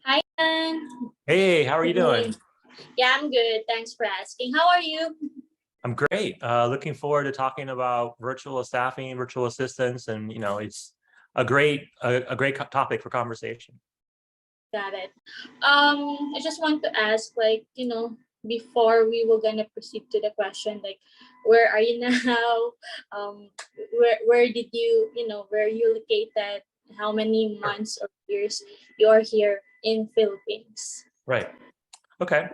Hi, Ann. Hey, how are you Good doing? morning. Yeah, I'm good. Thanks for asking. How are you? I'm great. Looking forward to talking about virtual staffing, virtual assistants, and it's a great topic for conversation. Got it. I just want to ask, before we were gonna proceed to the question, where are you now? Um, where did where you located? How many Sure. months or years you're here in Philippines? Right. Okay.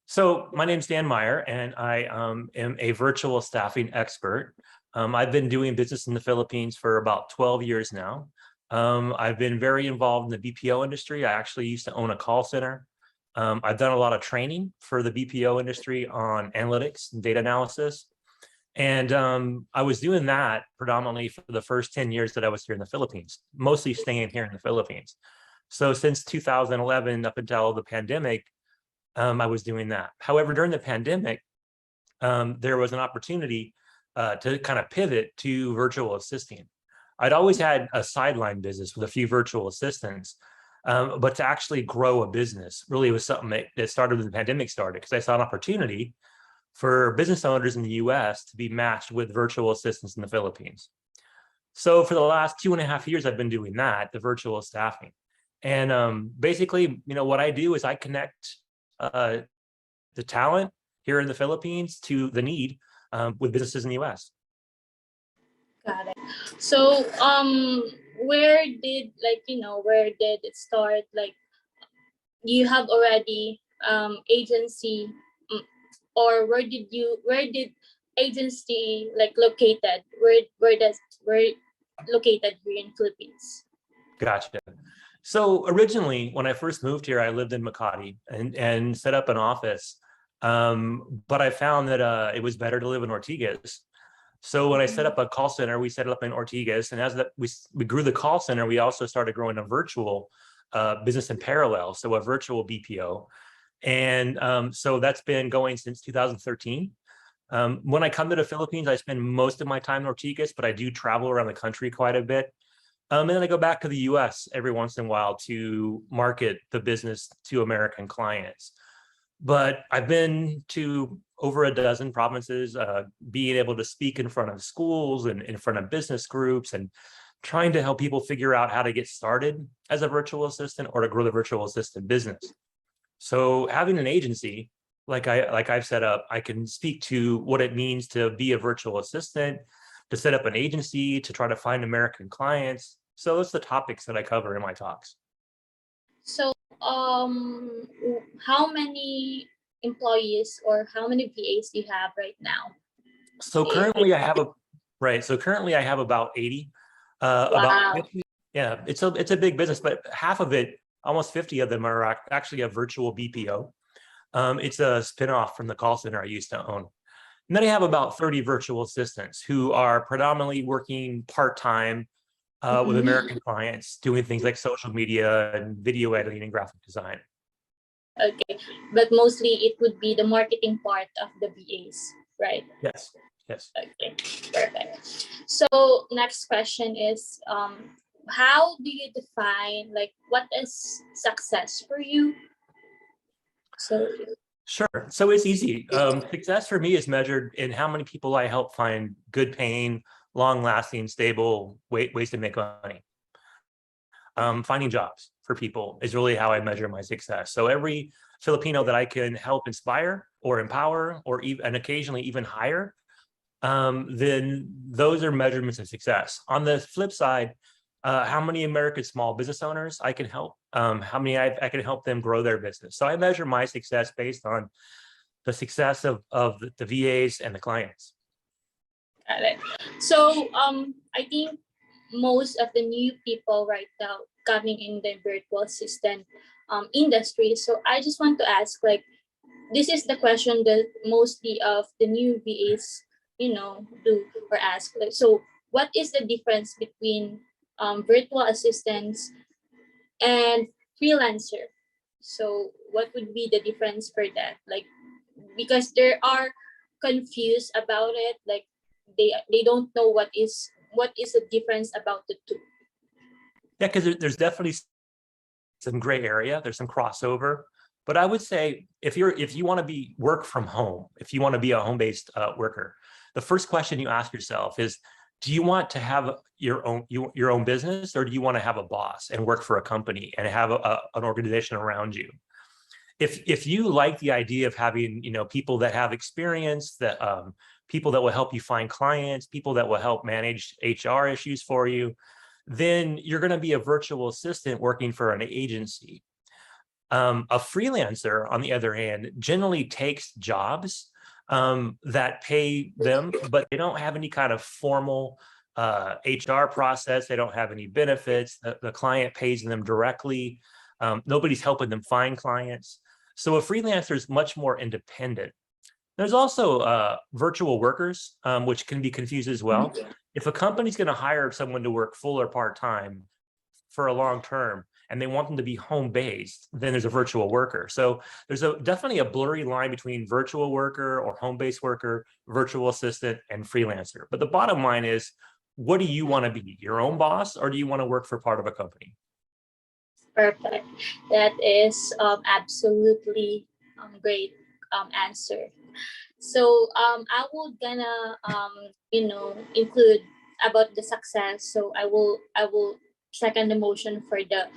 So my name's Dan Meyer, and I am a virtual staffing expert. I've been doing business in the Philippines for about 12 years now. I've been very involved in the BPO industry. I actually used to own a call center. I've done a lot of training for the BPO industry on analytics and data analysis. And I was doing that predominantly for the first 10 years that I was here in the Philippines, mostly staying here in the Philippines. So since 2011 up until the pandemic, I was doing that. However, during the pandemic, there was an opportunity to kind of pivot to virtual assisting. I'd always had a sideline business with a few virtual assistants, but to actually grow a business really was something that started when the pandemic started, because I saw an opportunity for business owners in the US to be matched with virtual assistants in the Philippines. So for the last 2.5 years, I've been doing that, the virtual staffing. And basically, what I do is I connect uh, the talent here in the Philippines to the need with businesses in the US. Got it. So, where did it start? You have already agency, mm, or where did agency located, where located here in Philippines? Gotcha. So originally, when I first moved here, I lived in Makati and set up an office. But I found that it was better to live in Ortigas. So when I set up a call center, we set it up in Ortigas, and as we grew the call center, we also started growing a virtual business in parallel, so a virtual BPO, and so that's been going since 2013. When I come to the Philippines, I spend most of my time in Ortigas, but I do travel around the country quite a bit. And then I go back to the US every once in a while to market the business to American clients. But I've been to over a dozen provinces, being able to speak in front of schools and in front of business groups and trying to help people figure out how to get started as a virtual assistant or to grow the virtual assistant business. So having an agency like I've set up, I can speak to what it means to be a virtual assistant, to set up an agency, to try to find American clients. So those are the topics that I cover in my talks. So, how many employees or how many VAs do you have right now? So currently I have a right. So currently I have about 80, about Wow. 50. Yeah, it's a big business, but half of it, almost 50 of them are actually a virtual BPO. It's a spinoff from the call center I used to own. And then I have about 30 virtual assistants who are predominantly working part-time with Mhm. American clients, doing things like social media and video editing and graphic design. Okay, but mostly it would be the marketing part of the VAs, right? Yes, yes. Okay, perfect. So next question is, how do you define what is success for you? So Sure. So it's easy. Success for me is measured in how many people I help find good paying, long lasting, stable ways to make money. Finding jobs for people is really how I measure my success. So every Filipino that I can help inspire or empower or even and occasionally even hire, then those are measurements of success. On the flip side, how many American small business owners I can help, how many I can help them grow their business. So I measure my success based on the success of the VAs and the clients. got it. So I think most of the new people right now coming in the virtual assistant industry. So I just want to ask, this is the question that mostly of the new VAs, do or ask. So what is the difference between virtual assistants and freelancer? So what would be the difference for that? Because they are confused about it. They don't know what is the difference about the two. Yeah, because there's definitely some gray area, there's some crossover. But I would say if you want to work from home, if you want to be a home-based worker, the first question you ask yourself is, do you want to have your own business, or do you want to have a boss and work for a company and have an organization around you? If you like the idea of having, people that have experience, that people that will help you find clients, people that will help manage HR issues for you, then you're going to be a virtual assistant working for an agency. A freelancer, on the other hand, generally takes jobs that pay them, but they don't have any kind of formal HR process. They don't have any benefits. The client pays them directly. Nobody's helping them find clients. So a freelancer is much more independent. There's also virtual workers, which can be confused as well. If a company's going to hire someone to work full or part-time for a long term, and they want them to be home-based, then there's a virtual worker. So there's definitely a blurry line between virtual worker or home-based worker, virtual assistant, and freelancer. But the bottom line is, what do you want to be, your own boss, or do you want to work for part of a company? Perfect. That is absolutely great answer. So I will gonna include about the success. So I will second the motion for the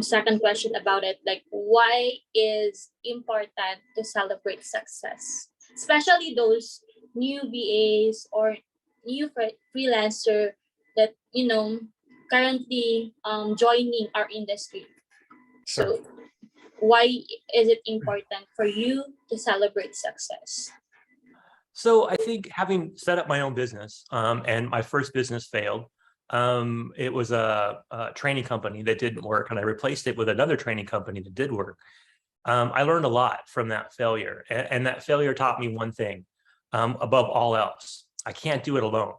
second question about it. Like, why is important to celebrate success, especially those new VAs or new freelancer that currently joining our industry. Sure. So why is it important for you to celebrate success? So I think, having set up my own business, and my first business failed, it was a training company that didn't work, and I replaced it with another training company that did work. I learned a lot from that failure, and that failure taught me one thing, above all else: I can't do it alone.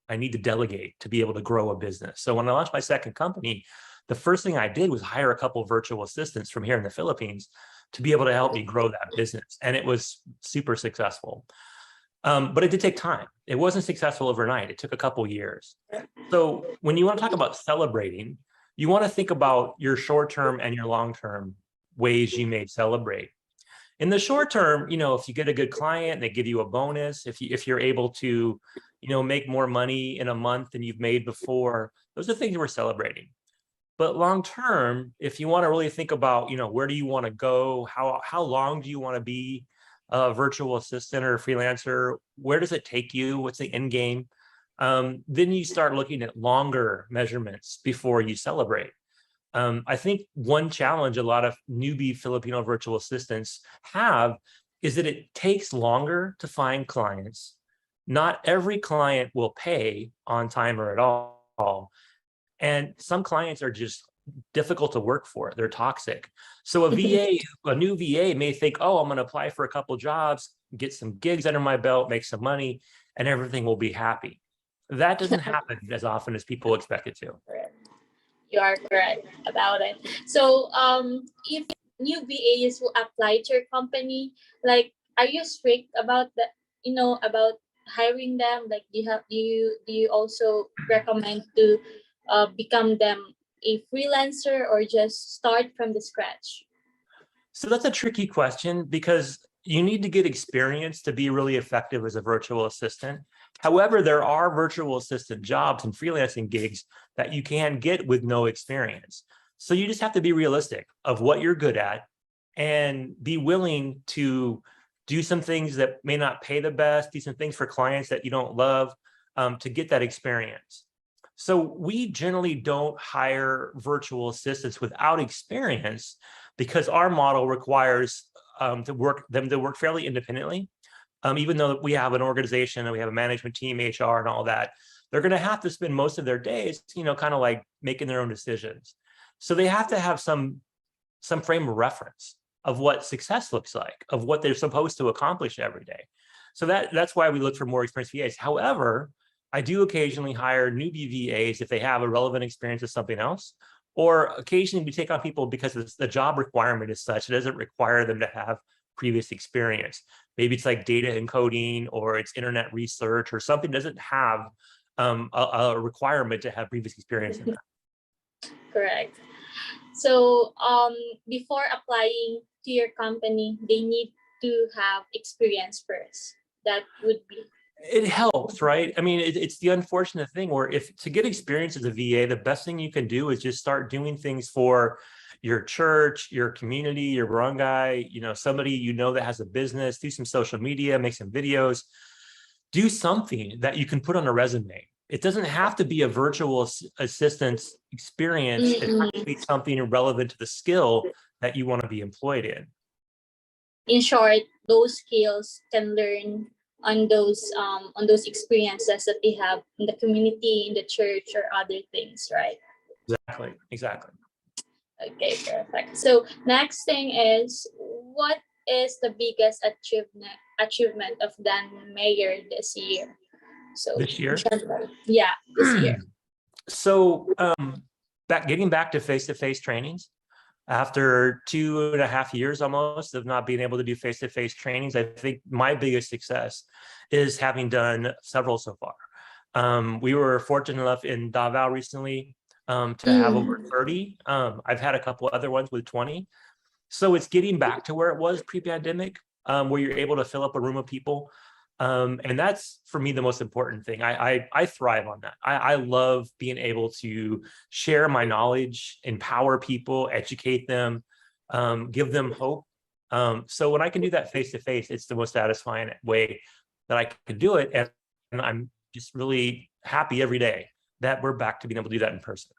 I need to delegate to be able to grow a business. So when I launched my second company, the first thing I did was hire a couple of virtual assistants from here in the Philippines to be able to help me grow that business, and it was super successful. But it did take time. It wasn't successful overnight. It took a couple years. So when you want to talk about celebrating, you want to think about your short-term and your long-term ways you may celebrate. In the short term, if you get a good client and they give you a bonus, if you're able to, make more money in a month than you've made before, those are things we're celebrating. But long term, if you want to really think about, where do you want to go? How long do you want to be a virtual assistant or a freelancer? Where does it take you? What's the end game? Then you start looking at longer measurements before you celebrate. I think one challenge a lot of newbie Filipino virtual assistants have is that it takes longer to find clients. Not every client will pay on time or at all. And some clients are just difficult to work for. They're toxic. So a new VA may think, oh, I'm going to apply for a couple jobs, get some gigs under my belt, make some money, and everything will be happy. That doesn't happen as often as people expect it to. You are correct about it. So if new VAs will apply to your company, like, are you strict about about hiring them? Like, do you also recommend to become them a freelancer, or just start from the scratch? So that's a tricky question, because you need to get experience to be really effective as a virtual assistant. However, there are virtual assistant jobs and freelancing gigs that you can get with no experience. So you just have to be realistic of what you're good at and be willing to do some things that may not pay the best, do some things for clients that you don't love, to get that experience. So we generally don't hire virtual assistants without experience, because our model requires them to work fairly independently. Even though we have an organization and we have a management team, HR, and all that, they're going to have to spend most of their days, kind of like making their own decisions. So they have to have some frame of reference of what success looks like, of what they're supposed to accomplish every day. So that's why we look for more experienced VAs. However, I do occasionally hire newbie VAs if they have a relevant experience with something else, or occasionally we take on people because the job requirement is such, it doesn't require them to have previous experience. Maybe it's like data encoding, or it's internet research, or something doesn't have a requirement to have previous experience in that. Correct. So before applying to your company, they need to have experience first. That would be. It helps, right? I mean, it's the unfortunate thing where if to get experience as a VA, the best thing you can do is just start doing things for your church, your community, your barangay, somebody that has a business, do some social media, make some videos, do something that you can put on a resume. It doesn't have to be a virtual assistant experience. It has to be something relevant to the skill that you want to be employed in. In short, those skills can learn on those experiences that they have in the community, in the church, or other things, right? Exactly. Okay, perfect. So next thing is, what is the biggest achievement of Dan Meyer this year? So this year, yeah, this year. So getting back to face-to-face trainings. After 2.5 years almost of not being able to do face-to-face trainings, I think my biggest success is having done several so far. We were fortunate enough in Davao recently to have over 30. I've had a couple other ones with 20. So it's getting back to where it was pre-pandemic, where you're able to fill up a room of people. And that's, for me, the most important thing. I thrive on that. I love being able to share my knowledge, empower people, educate them, give them hope. So when I can do that face-to-face, it's the most satisfying way that I can do it. And I'm just really happy every day that we're back to being able to do that in person.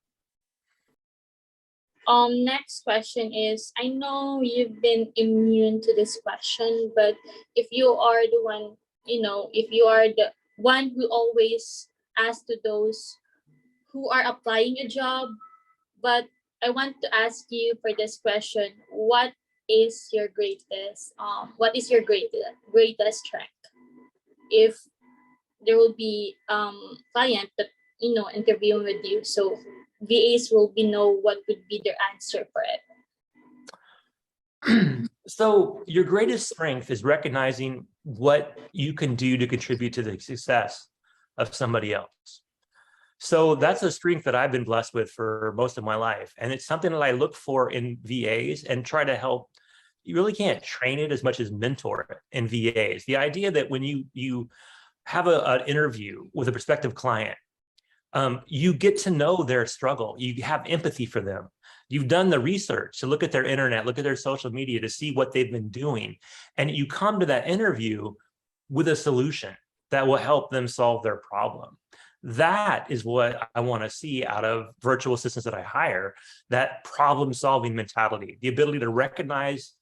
Next question is, I know you've been immune to this question, but if you are the one, if you are the one who always asks to those who are applying a job, but I want to ask you for this question: what is your greatest strength? If there will be client that interviewing with you, so VAs will be know what would be their answer for it. So your greatest strength is recognizing what you can do to contribute to the success of somebody else. So that's a strength that I've been blessed with for most of my life. And it's something that I look for in VAs and try to help. You really can't train it as much as mentor it in VAs. The idea that when you have an interview with a prospective client, you get to know their struggle. You have empathy for them. You've done the research to look at their internet, look at their social media to see what they've been doing. And you come to that interview with a solution that will help them solve their problem. That is what I want to see out of virtual assistants that I hire, that problem-solving mentality, the ability to recognize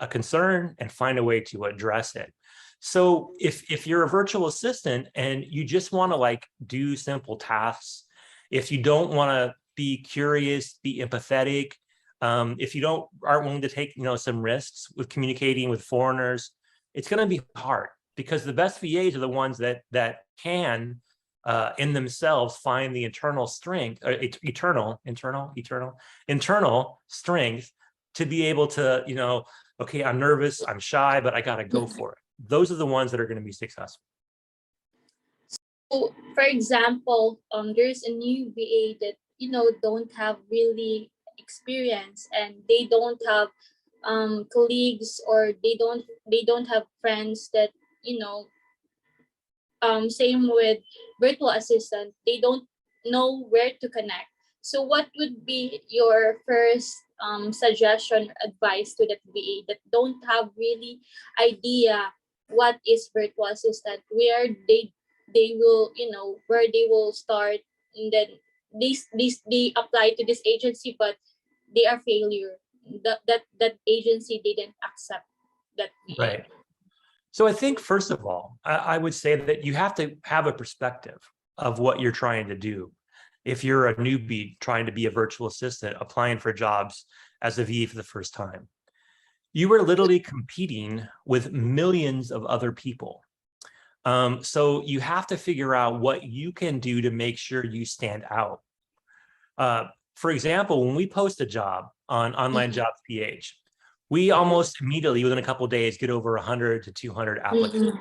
a concern and find a way to address it. So if you're a virtual assistant and you just want to do simple tasks, if you don't want to be curious, be empathetic, if you aren't willing to take some risks with communicating with foreigners, it's going to be hard, because the best VAs are the ones that can in themselves find the internal strength, internal strength to be able to, okay, I'm nervous, I'm shy, but I got to go for it. Those are the ones that are going to be successful. So, for example, there's a new VA that don't have really experience, and they don't have colleagues, or they don't have friends that same with virtual assistant, they don't know where to connect. So what would be your first suggestion, advice to that VA that don't have really idea what is virtual assistant, where they will where they will start, and then they apply to this agency, but they are failure. That agency didn't accept that VA. Right. So I think, first of all, I would say that you have to have a perspective of what you're trying to do. If you're a newbie trying to be a virtual assistant, applying for jobs as a VA for the first time, you are literally competing with millions of other people. So you have to figure out what you can do to make sure you stand out. For example, when we post a job on Online Jobs PH, we almost immediately, within a couple of days, get over 100 to 200 applicants.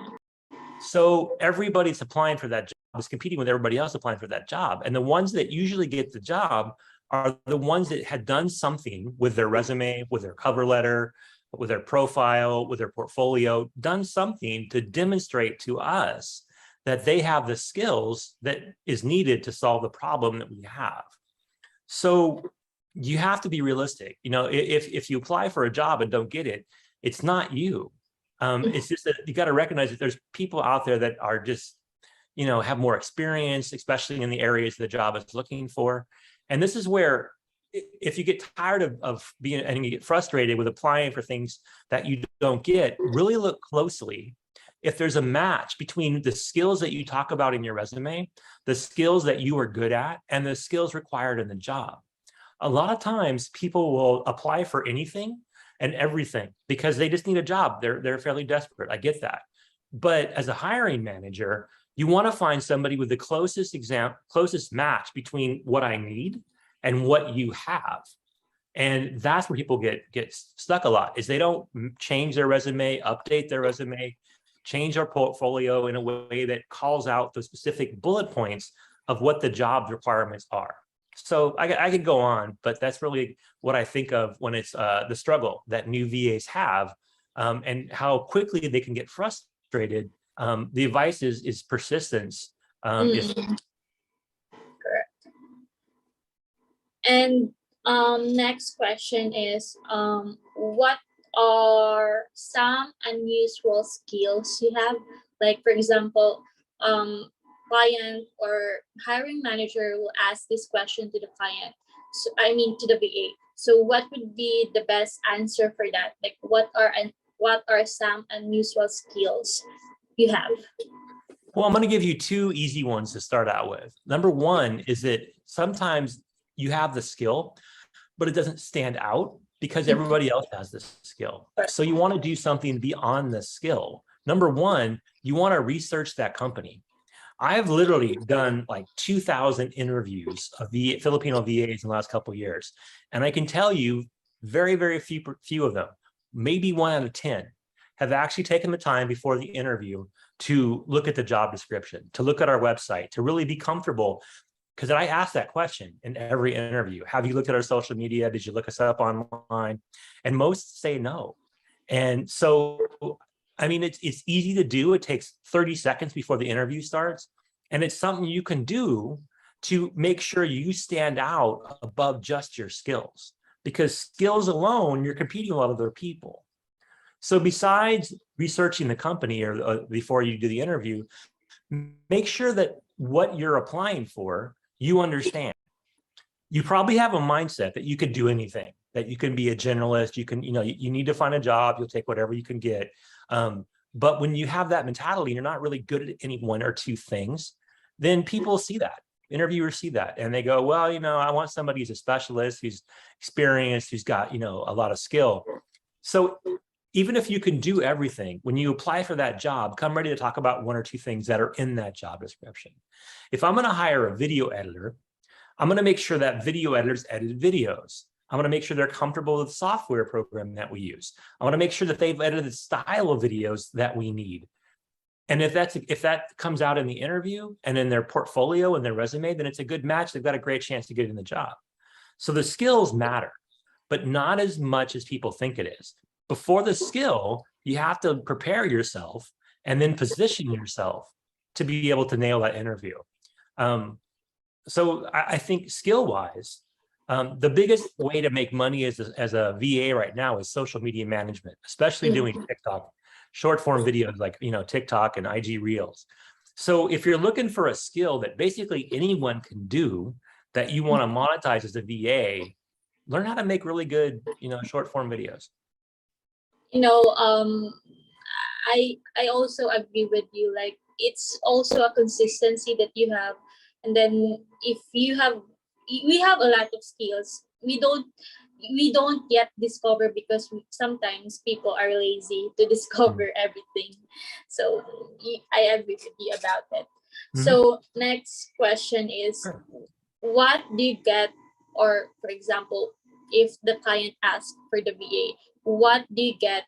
So everybody that's applying for that job is competing with everybody else applying for that job. And the ones that usually get the job are the ones that had done something with their resume, with their cover letter, with their profile, with their portfolio, done something to demonstrate to us that they have the skills that is needed to solve the problem that we have. So you have to be realistic. You know, if you apply for a job and don't get it, it's not you. It's just that you got to recognize that there's people out there that are just, you know, have more experience, especially in the areas the job is looking for. And this is where, if you get tired of being, and you get frustrated with applying for things that you don't get, really look closely if there's a match between the skills that you talk about in your resume, the skills that you are good at, and the skills required in the job. A lot of times people will apply for anything and everything because they just need a job. They're fairly desperate. I get that. But as a hiring manager, you want to find somebody with the closest match between what I need and what you have. And that's where people get stuck a lot, is they don't change their resume, update their resume, change our portfolio in a way that calls out the specific bullet points of what the job requirements are. So I could go on, but that's really what I think of when it's the struggle that new VAs have, and how quickly they can get frustrated. The advice is persistence. Correct. And next question is, what are some unusual skills you have? Like, for example, client or hiring manager will ask this question to the client. So, I mean, to the VA. So, what would be the best answer for that? Like, what are some unusual skills you have? Well, I'm going to give you two easy ones to start out with. Number one is that sometimes you have the skill, but it doesn't stand out because everybody else has this skill. So you want to do something beyond the skill. Number one, you want to research that company. I've literally done like 2,000 interviews of the Filipino VAs in the last couple of years. And I can tell you very, very few of them, maybe 1 out of 10, have actually taken the time before the interview to look at the job description, to look at our website, to really be comfortable. Because I ask that question in every interview. Have you looked at our social media? Did you look us up online? And most say no. And so, I mean, it's easy to do. It takes 30 seconds before the interview starts. And it's something you can do to make sure you stand out above just your skills. Because skills alone, you're competing with other people. So besides researching the company or before you do the interview, make sure that what you're applying for, you understand. You probably have a mindset that you could do anything, that you can be a generalist, you can, you need to find a job, you'll take whatever you can get. But when you have that mentality, you're not really good at any one or two things, then people see that. Interviewers see that and they go, well, I want somebody who's a specialist, who's experienced, who's got, a lot of skill. So even if you can do everything, when you apply for that job, come ready to talk about 1 or 2 things that are in that job description. If I'm going to hire a video editor, I'm going to make sure that video editors edit videos. I'm going to make sure they're comfortable with the software program that we use. I want to make sure that they've edited the style of videos that we need. And if that comes out in the interview and in their portfolio and their resume, then it's a good match. They've got a great chance to get in the job. So the skills matter, but not as much as people think it is. Before the skill, you have to prepare yourself and then position yourself to be able to nail that interview. So I think skill-wise, the biggest way to make money as a VA right now is social media management, especially doing TikTok, short form videos like TikTok and IG Reels. So if you're looking for a skill that basically anyone can do that you want to monetize as a VA, learn how to make really good, short form videos. I also agree with you. Like, it's also a consistency that you have, and then if we have a lot of skills, we don't yet discover because sometimes people are lazy to discover everything. So I agree with you about that. So next question is, what do you get, or for example, if the client asks for the VA, what do you get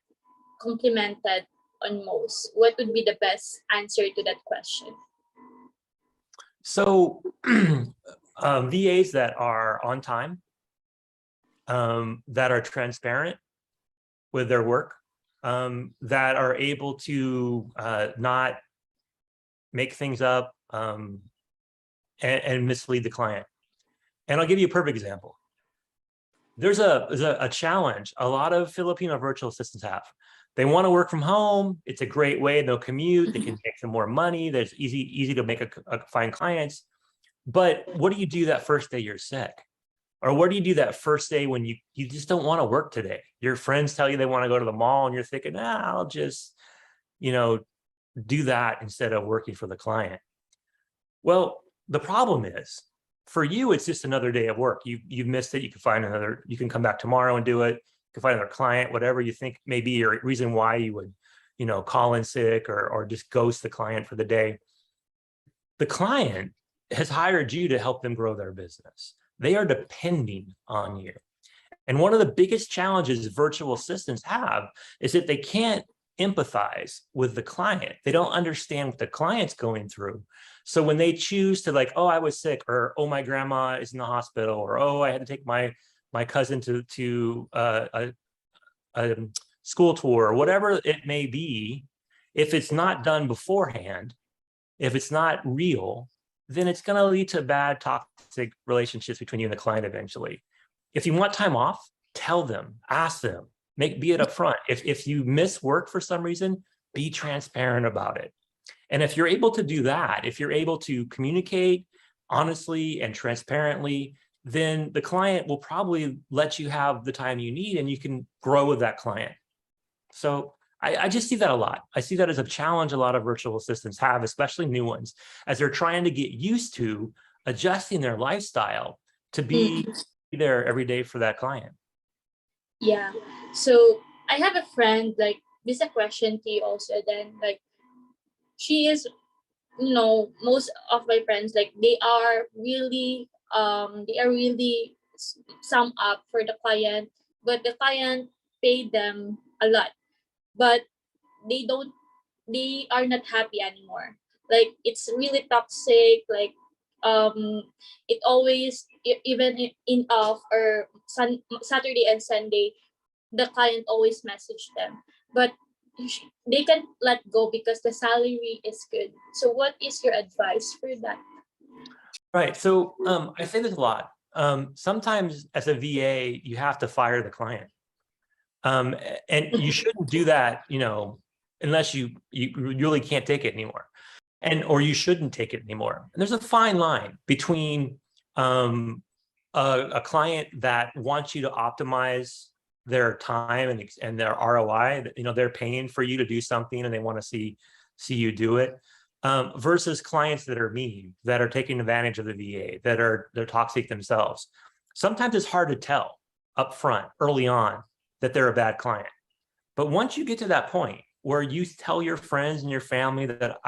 complimented on most? What would be the best answer to that question? So VAs that are on time, that are transparent with their work, that are able to not make things up and mislead the client. And I'll give you a perfect example. There's a challenge a lot of Filipino virtual assistants have. They want to work from home. It's a great way. They'll commute. They can make some more money. There's easy to make find clients. But what do you do that first day you're sick? Or what do you do that first day when you just don't want to work today? Your friends tell you they want to go to the mall and you're thinking, I'll just, do that instead of working for the client. Well, the problem is for you, it's just another day of work. You've missed it. You can find another, you can come back tomorrow and do it. You can find another client, whatever you think may be your reason why you would, call in sick or just ghost the client for the day. The client has hired you to help them grow their business. They are depending on you. And one of the biggest challenges virtual assistants have is that they can't empathize with the client. They don't understand what the client's going through. So when they choose to oh, I was sick, or oh, my grandma is in the hospital, or oh, I had to take my cousin to a school tour, or whatever it may be, if it's not done beforehand, if it's not real, then it's going to lead to bad, toxic relationships between you and the client eventually. If you want time off, tell them, ask them, be it upfront. If you miss work for some reason, be transparent about it. And if you're able to do that, if you're able to communicate honestly and transparently, then the client will probably let you have the time you need and you can grow with that client. So I just see that a lot. I see that as a challenge a lot of virtual assistants have, especially new ones, as they're trying to get used to adjusting their lifestyle to be there every day for that client. Yeah. So I have a friend, this is a question to you also then, she is, most of my friends, they are really sum up for the client, but the client paid them a lot, but they are not happy anymore. It's really toxic. It always even in off or Saturday and Sunday, the client always message them, but they can let go because the salary is good. So what is your advice for that? Right. So I say this a lot. Sometimes as a VA, you have to fire the client. And you shouldn't do that, unless you really can't take it anymore. Or you shouldn't take it anymore. And there's a fine line between a client that wants you to optimize their time and their ROI, they're paying for you to do something and they want to see you do it, versus clients that are mean, that are taking advantage of the VA, they're toxic themselves. Sometimes it's hard to tell up front, early on, that they're a bad client. But once you get to that point where you tell your friends and your family that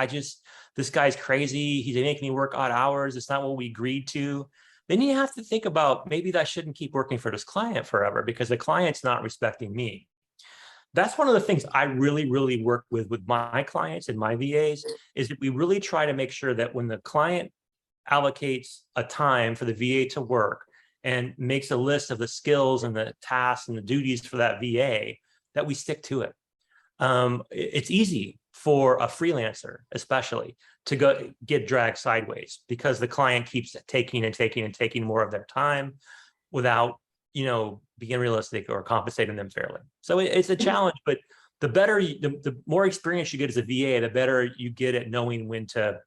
this guy's crazy, he's making me work odd hours, it's not what we agreed to, then you have to think about maybe I shouldn't keep working for this client forever because the client's not respecting me. That's one of the things I really, really work with my clients and my VAs, is that we really try to make sure that when the client allocates a time for the VA to work and makes a list of the skills and the tasks and the duties for that VA, that we stick to it. It's easy for a freelancer, especially, to get dragged sideways because the client keeps taking more of their time without, being realistic or compensating them fairly. So it's a challenge, but the better, the more experience you get as a VA, the better you get at knowing when to,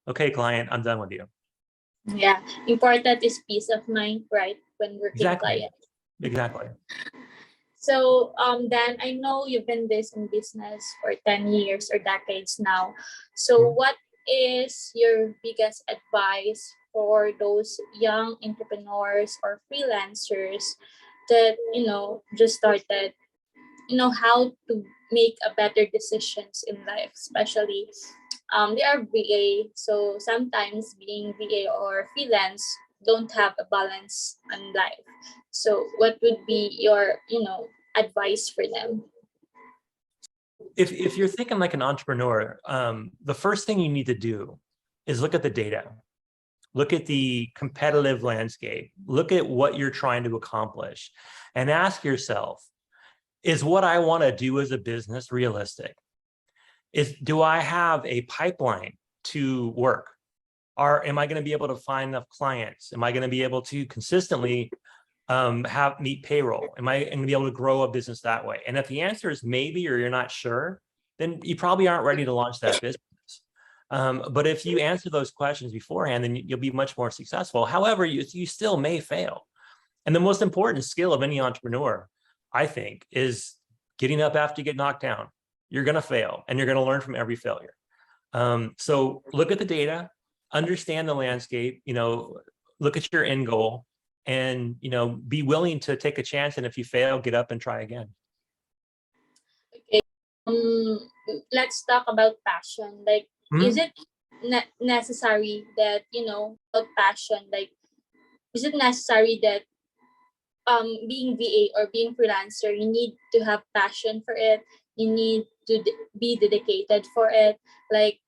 okay, client, I'm done with you. Yeah, important is peace of mind, right? When working client. Exactly. So Dan, I know you've been in business for 10 years or decades now. So what is your biggest advice for those young entrepreneurs or freelancers that, just started, how to make a better decisions in life, especially they are VA. So sometimes being VA or freelance don't have a balance on life. So what would be your, advice for them? If you're thinking like an entrepreneur, the first thing you need to do is look at the data. look at the competitive landscape, look at what you're trying to accomplish, and ask yourself, is what I want to do as a business realistic? Do I have a pipeline to work? Am I going to be able to find enough clients? Am I going to be able to consistently meet payroll? Am I going to be able to grow a business that way? And if the answer is maybe, or you're not sure, then you probably aren't ready to launch that business. But if you answer those questions beforehand, then you'll be much more successful. However, you still may fail. And the most important skill of any entrepreneur, I think, is getting up after you get knocked down. You're going to fail, and you're going to learn from every failure. So look at the data, understand the landscape, look at your end goal, and, be willing to take a chance. And if you fail, get up and try again. Okay. Let's talk about passion. Like, is it necessary that, about passion, like, is it necessary that being VA or being freelancer, you need to have passion for it? You need to be dedicated for it. Like,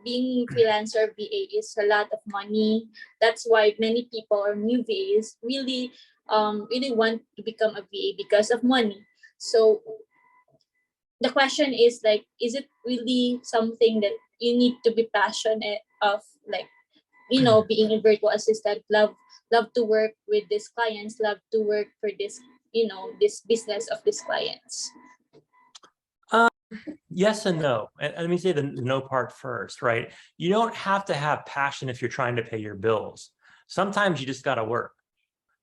being freelancer VA is a lot of money. That's why many people or new VAs really want to become a VA because of money. So the question is, like, is it really something that you need to be passionate of, like, being a virtual assistant, love to work with these clients, love to work for this, this business of these clients? Yes and no. And let me say the no part first, right? You don't have to have passion if you're trying to pay your bills. Sometimes you just got to work.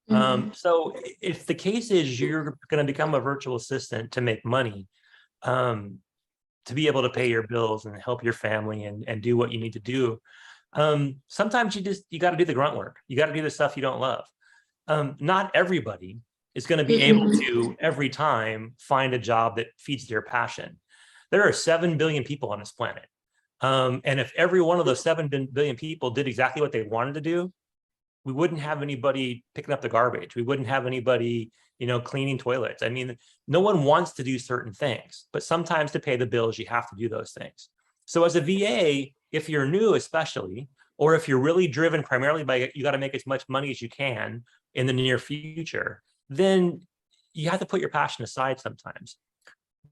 So if the case is you're going to become a virtual assistant to make money, to be able to pay your bills and help your family and do what you need to do, sometimes you got to do the grunt work. You got to do the stuff you don't love. Not everybody is going to be able to every time find a job that feeds their passion. There are 7 billion people on this planet. And if every one of those 7 billion people did exactly what they wanted to do, we wouldn't have anybody picking up the garbage. We wouldn't have anybody, cleaning toilets. I mean, no one wants to do certain things, but sometimes to pay the bills, you have to do those things. So as a VA, if you're new, especially, or if you're really driven primarily by you got to make as much money as you can in the near future, then you have to put your passion aside sometimes.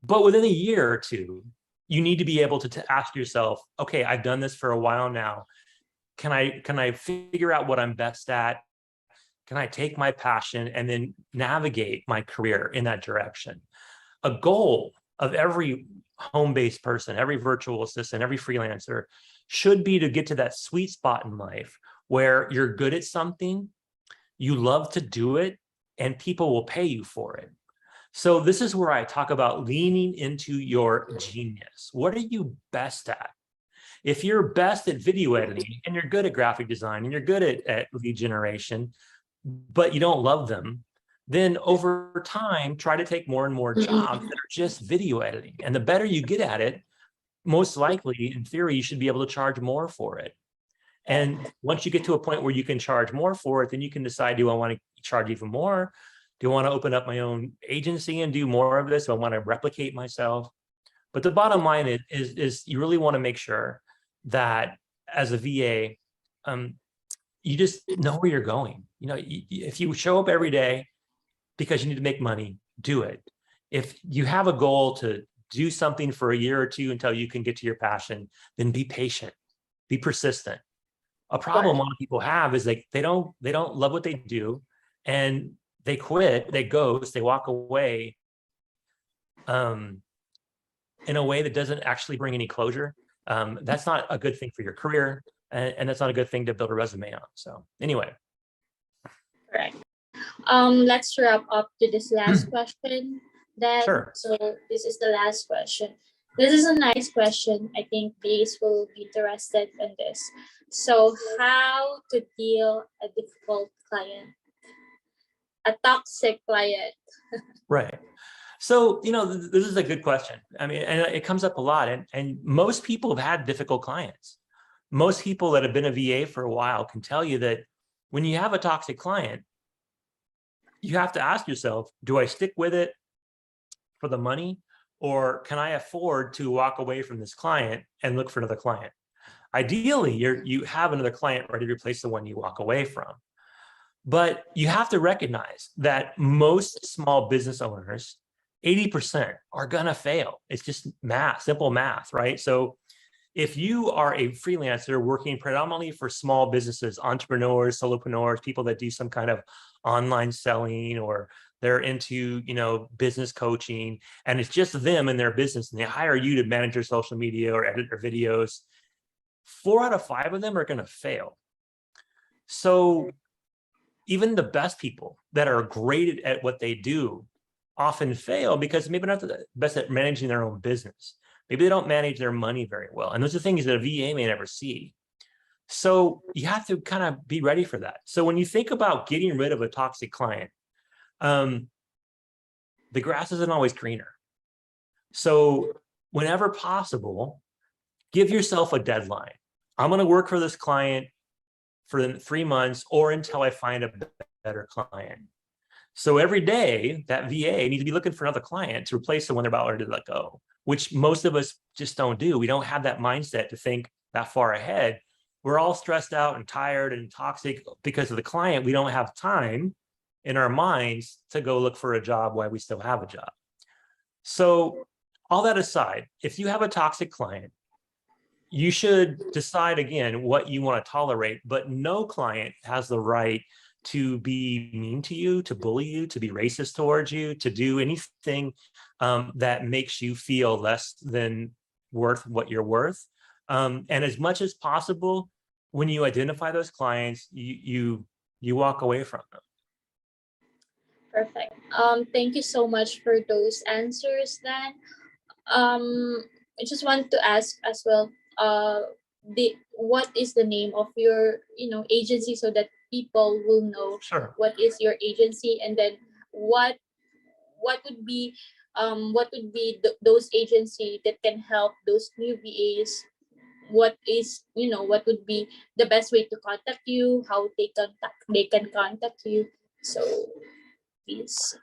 But within a year or two, you need to be able to ask yourself, okay, I've done this for a while now. Can I figure out what I'm best at? Can I take my passion and then navigate my career in that direction? A goal of every home-based person, every virtual assistant, every freelancer should be to get to that sweet spot in life where you're good at something, you love to do it, and people will pay you for it. So this is where I talk about leaning into your genius. What are you best at? If you're best at video editing and you're good at graphic design and you're good at lead generation, but you don't love them, then over time, try to take more and more jobs that are just video editing. And the better you get at it, most likely, in theory, you should be able to charge more for it. And once you get to a point where you can charge more for it, then you can decide, do I want to charge even more? Do I want to open up my own agency and do more of this? Do I want to replicate myself? But the bottom line is you really want to make sure that as a VA, you just know where you're going. If you show up every day because you need to make money, do it. If you have a goal to do something for a year or two until you can get to your passion, then be patient, be persistent. A problem a lot of people have is they don't love what they do, and they quit, they ghost, they walk away in a way that doesn't actually bring any closure. That's not a good thing for your career, and that's not a good thing to build a resume on. So anyway. Correct. Let's wrap up to this last question then. Sure. So this is the last question. This is a nice question. I think these will be interested in this. So how to deal a difficult client, a toxic client? Right. So, this is a good question. I mean, and it comes up a lot. And most people have had difficult clients. Most people that have been a VA for a while can tell you that when you have a toxic client, you have to ask yourself, do I stick with it for the money, or can I afford to walk away from this client and look for another client? Ideally, you have another client ready to replace the one you walk away from. But you have to recognize that most small business owners, 80% are gonna fail. It's just math, simple math, right? So if you are a freelancer working predominantly for small businesses, entrepreneurs, solopreneurs, people that do some kind of online selling, or they're into, business coaching, and it's just them and their business, and they hire you to manage their social media or edit their videos, 4 out of 5 of them are going to fail. So even the best people that are great at what they do often fail because maybe not the best at managing their own business. Maybe they don't manage their money very well. And those are things that a VA may never see. So you have to kind of be ready for that. So when you think about getting rid of a toxic client, the grass isn't always greener. So whenever possible, give yourself a deadline. I'm going to work for this client for 3 months or until I find a better client. So every day that VA needs to be looking for another client to replace the one they're about ready to let go, which most of us just don't do. We don't have that mindset to think that far ahead. We're all stressed out and tired and toxic because of the client. We don't have time in our minds to go look for a job while we still have a job. So all that aside, if you have a toxic client, you should decide again what you want to tolerate, but no client has the right to be mean to you, to bully you, to be racist towards you, to do anything that makes you feel less than worth what you're worth. And as much as possible, when you identify those clients, you walk away from them. Perfect. Thank you so much for those answers, Dan. I just want to ask as well, what is the name of your agency, so that people will know Sure. what is your agency, and then what would be those agency that can help those new VAs. What would be the best way to contact you, how they can contact you, so please.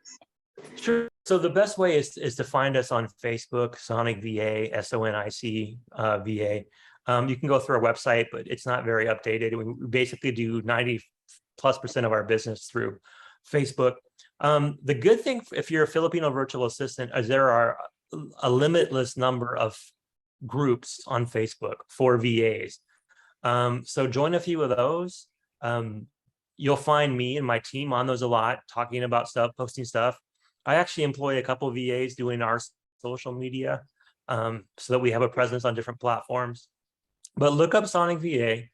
Sure. So the best way is to find us on Facebook, Sonic VA, SONIC VA. You can go through our website, but it's not very updated. We basically do 90+% of our business through Facebook. The good thing, if you're a Filipino virtual assistant, is there are a limitless number of groups on Facebook for VAs. So join a few of those. You'll find me and my team on those a lot, talking about stuff, posting stuff. I actually employ a couple of VAs doing our social media, so that we have a presence on different platforms. But look up Sonic VA,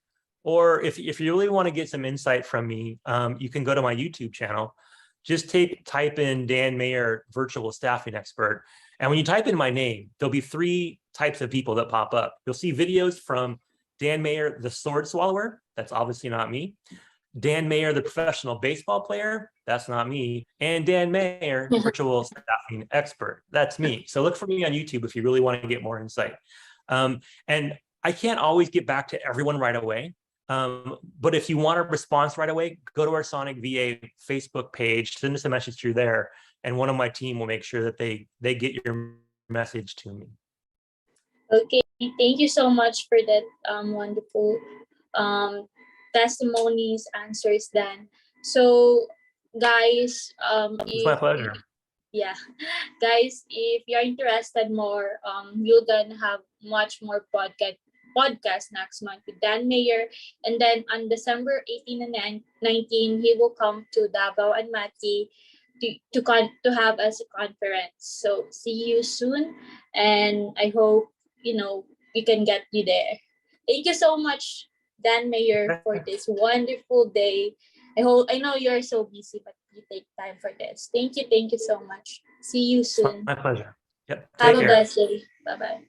or if you really want to get some insight from me, you can go to my YouTube channel. Just type in Dan Meyer, virtual staffing expert. And when you type in my name, there'll be 3 types of people that pop up. You'll see videos from Dan Meyer, the sword swallower. That's obviously not me. Dan Meyer, the professional baseball player. That's not me. And Dan Meyer, virtual staffing expert. That's me. So look for me on YouTube if you really want to get more insight. And I can't always get back to everyone right away. But if you want a response right away, go to our Sonic VA Facebook page, send us a message through there, and one of my team will make sure that they get your message to me. Okay, thank you so much for that wonderful testimonies, answers, Dan. So, guys, It's my pleasure. Yeah, guys, if you're interested more, we're gonna have much more podcast next month with Dan Meyer, and then on December 18 and 19, he will come to Davao and Mati to have as a conference. So see you soon, and I hope we can get you there. Thank you so much, Dan Meyer, for this wonderful day. I know you're so busy, but you take time for this. Thank you so much. See you soon. My pleasure. Yep. Have a blessed day. Bye bye.